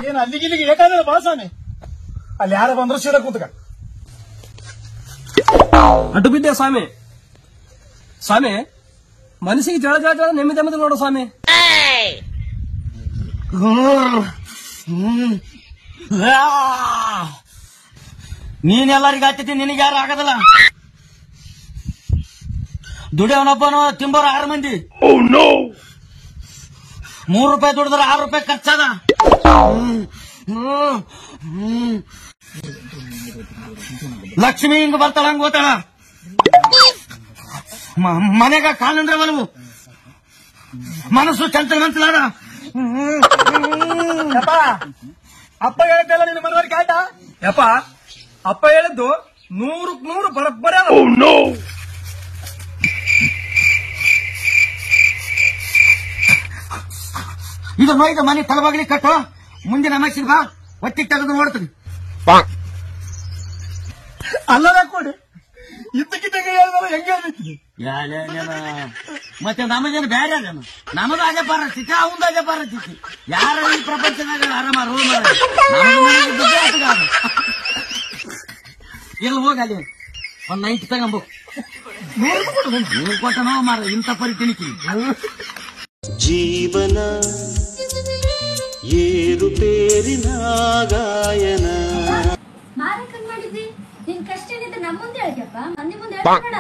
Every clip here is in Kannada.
ಏನ್ ಅಲ್ಲಿಗೆ ಇಲ್ಲಿಗೆ ಏಕಾದ್ರೆ ಬಾ ಸ್ವಾಮಿ, ಅಲ್ಲಿ ಯಾರ ಬಂದ್ರು ಸೀದಾ ಕೂತ್ಕ. ಅಡ್ಡು ಬಿದ್ದೆ ಸ್ವಾಮಿ. ಸ್ವಾಮಿ ಮನಸ್ಸಿಗೆ ಜಳ ಜಳ ಜಳ ನೆಮ್ಮದಿ ನೆಮ್ಮದಿ ನೋಡು ಸ್ವಾಮಿ. ನೀನ್ ಎಲ್ಲರಿಗ ಹತ್ತಿತಿ, ನಿನಗೆ ಯಾರು ಆಗದಲ್ಲ. ದುಡಿಯವನೊಬ್ಬನು ತಿಂಬೋರು 6 ಮಂದಿ. 3 ರೂಪಾಯಿ ದುಡಿದ್ರೆ 6 ರೂಪಾಯಿ ಖರ್ಚದ. ಲಕ್ಷ್ಮಿ ಹಿಂಗ ಬರ್ತಾಳ, ಹಂಗ ಓತಾಳ. ಮನೆಗ ಕಾಲಂದ್ರೆ ಒಲವು, ಮನಸ್ಸು ಚಂಚಲ ಮಂಚಲಾದ. ಅಪ್ಪ ಹೇಳಿದ್ದೆಲ್ಲ ನಿನ್ನ ಮನವರಿಕೆ ಆಯ್ತಾ? ಯಪ್ಪ ಅಪ್ಪ ಹೇಳಿದ್ದು 100ಕ್ಕೆ 100 ಬರಬ್ಬರಿ. ಇದು ನೋಯ್ದ ಮನೆ ತಲಬಾಗ್ಲಿ ಕಟ್ಟು, ಮುಂದಿನ ಅಮಾಸಿಗೆ ಬಾ, ಒತ್ತಿಗೆ ತೆಗೆದು ನೋಡ್ತೀನಿ. ಅಲ್ಲದ ಕೊಡಿ ಇದ್ದಕ್ಕಿದ್ದಾಗ ಹೇಳಿದ್ರೆ ಹೆಂಗೆ ಹೇಳ್ತೀನಿ. ಮತ್ತೆ ನಮಗೇನು ಬೇರೆ ಅದೇನು? ನಮಗೂ ಅದೇ ಪರಿಸ್ಥಿತಿ, ಅವಂದು ಅದೇ ಪರಿಸ್ಥಿತಿ. ಯಾರ ಈ ಪ್ರಪಂಚದಾಗ ಆರಾಮ ರೋಲ್ ಇಲ್ಲಿ ಹೋಗ, ಅಲ್ಲಿ ಒಂದ್ ನೈಟ್ ತಗೊಂಬ. 100 ಕೊಟ್ಟ ನೋವು ಮಾರ, ಇಂಥ ಪರಿ ತಿಣಿಕಿ. ಜೀವನ ಏರುಪೇರಿನ ಗಾಯನ. ಮಾರಕಂಗ್ ಮಾಡಿದ್ವಿ, ನಿನ್ ಕಷ್ಟ ಏನಿದ್ರೆ ನಮ್ಮ ಮುಂದೆ ಹೇಳ್ಯಪ್ಪ, ಮಂದಿ ಮುಂದೆ ಹೇಳ್ಬೇಡ.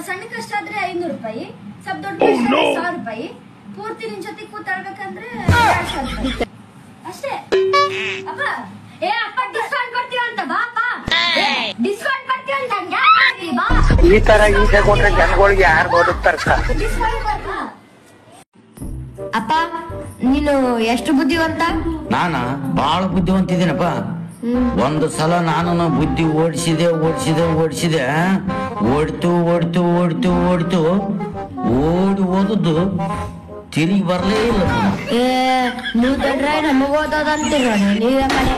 ಸಣ್ಣ ಕಷ್ಟ ಆದ್ರೆ 500 ರೂಪಾಯಿ, ಸ್ವಲ್ಪ ದೊಡ್ಡ ಕಷ್ಟ 1000 ರೂಪಾಯಿ, ಪೂರ್ತಿ ನಿನ್ ಜೊತೆ ಕೂತಾಡ್ಬೇಕಂದ್ರೆ 2000 ರೂಪಾಯಿ ಅಷ್ಟೇ. ಅಪ್ಪ ಅಪ್ಪ ಡಿಸ್ಕೌಂಟ್ ಕೊಡ್ತೀವ ಅಂತ ಬಾ, ಅಪ್ಪ ಡಿಸ್ಕೌಂಟ್ ಕೊಡ್ತೀವ ಅಂತ ಬಾ. ಈ ತರ ಹಿಂಸೆ ಕೊಟ್ರೆ ಜನಗಳಿಗೆ ಯಾರು ಬದುಕ್ತಾರ ಸರ್? ಅಪ್ಪ ನೀನು ಎಷ್ಟು ಬುದ್ಧಿವಂತ? ನಾನ ಬಾಳ ಬುದ್ಧಿವಂತಿದ್ದೀನಪ್ಪ. ಒಂದು ಸಲ ನಾನು ಬುದ್ಧಿ ಓಡಿಸಿದೆ ಓಡ್ತು ಓಡಿ ಓದದ್ದು ತಿರುಗಿ ಬರ್ಲೇ ಇಲ್ಲ. ನೀವು ದೊಡ್ಡ್ರೆ ನಮಗ ಓದೋದಂತೀರ ನೀವೇ ಕಡೆ.